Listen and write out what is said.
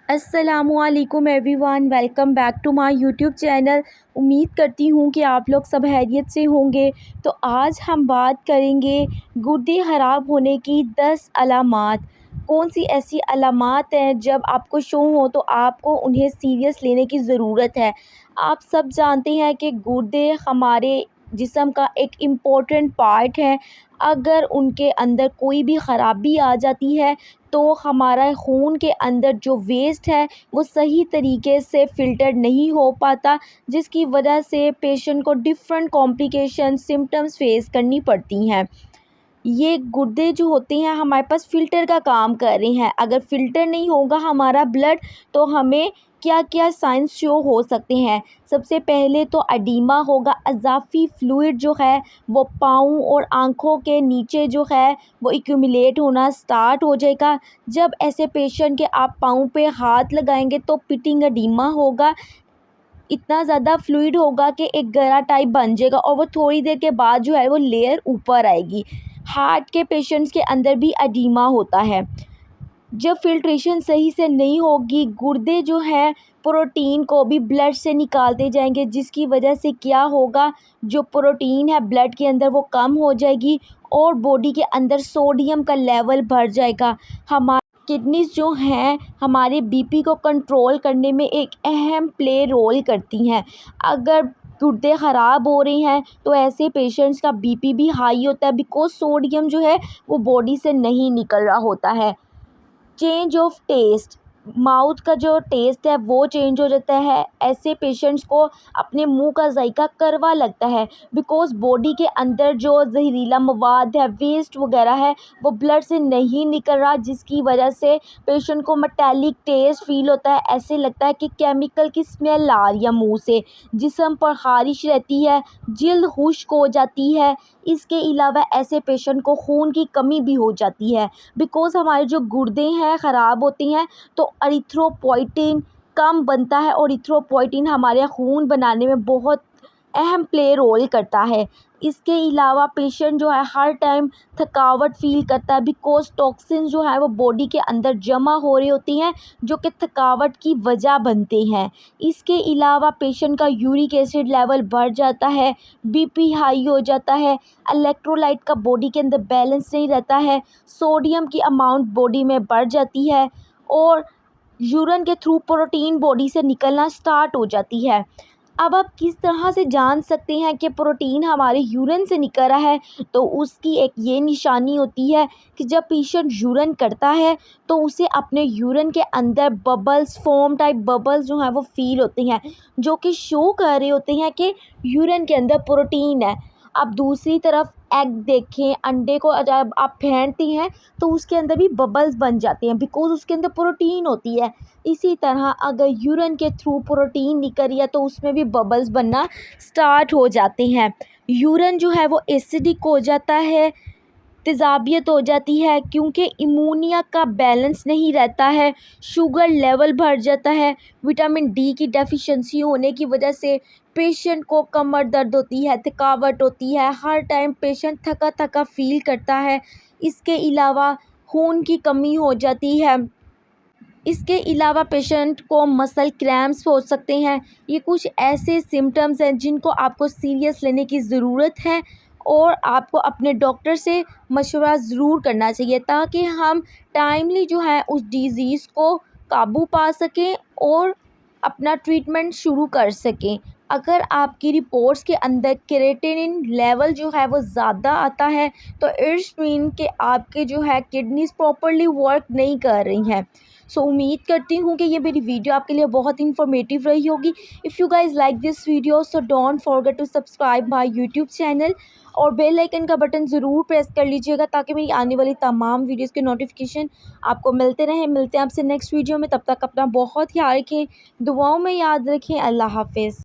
अस्सलामुअलैकुम everyone, welcome back to my YouTube channel. उम्मीद करती हूँ कि आप लोग सब खैरियत से होंगे। तो आज हम बात करेंगे गुर्दे ख़राब होने की 10 अलामात। कौन सी ऐसी अलामात हैं जब आपको शो हो तो आपको उन्हें सीरियस लेने की ज़रूरत है। आप सब जानते हैं कि गुर्दे हमारे जिस्म का एक इम्पोर्टेंट पार्ट है। अगर उनके अंदर कोई भी ख़राबी आ जाती है तो हमारा खून के अंदर जो वेस्ट है वो सही तरीके से फ़िल्टर नहीं हो पाता, जिसकी वजह से पेशेंट को डिफ़रेंट कॉम्प्लिकेशन सिम्टम्स फ़ेस करनी पड़ती हैं। ये गुर्दे जो होते हैं हमारे पास फ़िल्टर का काम कर रहे हैं। अगर फ़िल्टर नहीं होगा हमारा ब्लड तो हमें क्या क्या साइंस शो हो सकते हैं। सबसे पहले तो एडीमा होगा, अज़ाफ़ी फ्लूइड जो है वो पाँव और आँखों के नीचे जो है वो एक्यूमुलेट होना स्टार्ट हो जाएगा। जब ऐसे पेशेंट के आप पाँव पे हाथ लगाएंगे तो पिटिंग एडीमा होगा। इतना ज़्यादा फ्लूइड होगा कि एक गरा टाइप बन जाएगा और वो थोड़ी देर के बाद जो है वो लेयर ऊपर आएगी। हार्ट के पेशेंट्स के अंदर भी एडीमा होता है। जब फ़िल्ट्रेशन सही से नहीं होगी, गुर्दे जो हैं प्रोटीन को भी ब्लड से निकालते जाएंगे, जिसकी वजह से क्या होगा, जो प्रोटीन है ब्लड के अंदर वो कम हो जाएगी और बॉडी के अंदर सोडियम का लेवल बढ़ जाएगा। हमारी किडनीज़ जो हैं हमारे बीपी को कंट्रोल करने में एक अहम प्ले रोल करती हैं। अगर गुर्दे ख़राब हो रहे हैं तो ऐसे पेशेंट्स का बीपी भी हाई होता है, बिकॉज़ सोडियम जो है वो बॉडी से नहीं निकल रहा होता है। चेंज ऑफ टेस्ट, माउथ का जो टेस्ट है वो चेंज हो जाता है। ऐसे पेशेंट्स को अपने मुंह का जायका कड़वा लगता है, बिकॉज़ बॉडी के अंदर जो जहरीला मवाद है, वेस्ट वगैरह है, वो ब्लड से नहीं निकल रहा, जिसकी वजह से पेशेंट को मेटालिक टेस्ट फील होता है। ऐसे लगता है कि केमिकल की स्मेल आ रही है मुंह से। जिस्म पर ख़ारिश रहती है, जिल्द खुश्क हो जाती है। इसके अलावा ऐसे पेशेंट को खून की कमी भी हो जाती है, बिकॉज़ हमारे जो गुर्दे हैं ख़राब होते हैं तो एरिथ्रोपोइटिन कम बनता है और एरिथ्रोपोइटिन हमारे खून बनाने में बहुत अहम प्ले रोल करता है। इसके अलावा पेशेंट जो है हर टाइम थकावट फ़ील करता है, बिकॉज़ टॉक्सिन जो है वो बॉडी के अंदर जमा हो रही होती हैं, जो कि थकावट की वजह बनते हैं। इसके अलावा पेशेंट का यूरिक एसिड लेवल बढ़ जाता है, बीपी हाई हो जाता है, इलेक्ट्रोलाइट का बॉडी के अंदर बैलेंस नहीं रहता है, सोडियम की अमाउंट बॉडी में बढ़ जाती है और यूरिन के थ्रू प्रोटीन बॉडी से निकलना स्टार्ट हो जाती है। अब आप किस तरह से जान सकते हैं कि प्रोटीन हमारे यूरिन से निकल रहा है, तो उसकी एक ये निशानी होती है कि जब पेशेंट यूरिन करता है तो उसे अपने यूरिन के अंदर बबल्स, फोम टाइप बबल्स जो हैं वो फ़ील होते हैं, जो कि शो कर रहे होते हैं कि यूरिन के अंदर प्रोटीन है। अब दूसरी तरफ एग देखें, अंडे को जब आप फेंटते हैं तो उसके अंदर भी बबल्स बन जाते हैं, बिकॉज़ उसके अंदर प्रोटीन होती है। इसी तरह अगर यूरिन के थ्रू प्रोटीन निकल रही है तो उसमें भी बबल्स बनना स्टार्ट हो जाते हैं। यूरिन जो है वो एसिडिक हो जाता है, तेज़ाबियत हो जाती है, क्योंकि अमोनिया का बैलेंस नहीं रहता है, शुगर लेवल बढ़ जाता है। विटामिन डी की डेफिशिएंसी होने की वजह से पेशेंट को कमर दर्द होती है, थकावट होती है, हर टाइम पेशेंट थका थका फ़ील करता है। इसके अलावा खून की कमी हो जाती है। इसके अलावा पेशेंट को मसल क्रैम्प्स हो सकते हैं। ये कुछ ऐसे सिम्टम्स हैं जिनको आपको सीरियस लेने की ज़रूरत है और आपको अपने डॉक्टर से मशवरा ज़रूर करना चाहिए, ताकि हम टाइमली जो है उस डिज़ीज़ को काबू पा सकें और अपना ट्रीटमेंट शुरू कर सकें। अगर आपकी रिपोर्ट्स के अंदर क्रिएटिनिन लेवल जो है वो ज़्यादा आता है तो इट्स मीन कि आपके जो है किडनीज़ प्रॉपर्ली वर्क नहीं कर रही हैं। सो उम्मीद करती हूँ कि ये मेरी वीडियो आपके लिए बहुत इन्फॉर्मेटिव रही होगी। If you guys like this video so don't forget to subscribe my YouTube channel और बेल आइकन का बटन ज़रूर प्रेस कर लीजिएगा, ताकि मेरी आने वाली तमाम वीडियोज़ के नोटिफिकेशन आपको मिलते रहें। मिलते हैं आपसे नेक्स्ट वीडियो में, तब तक अपना बहुत ख्याल रखें, दुआओं में याद रखें। अल्लाह हाफ़िज़।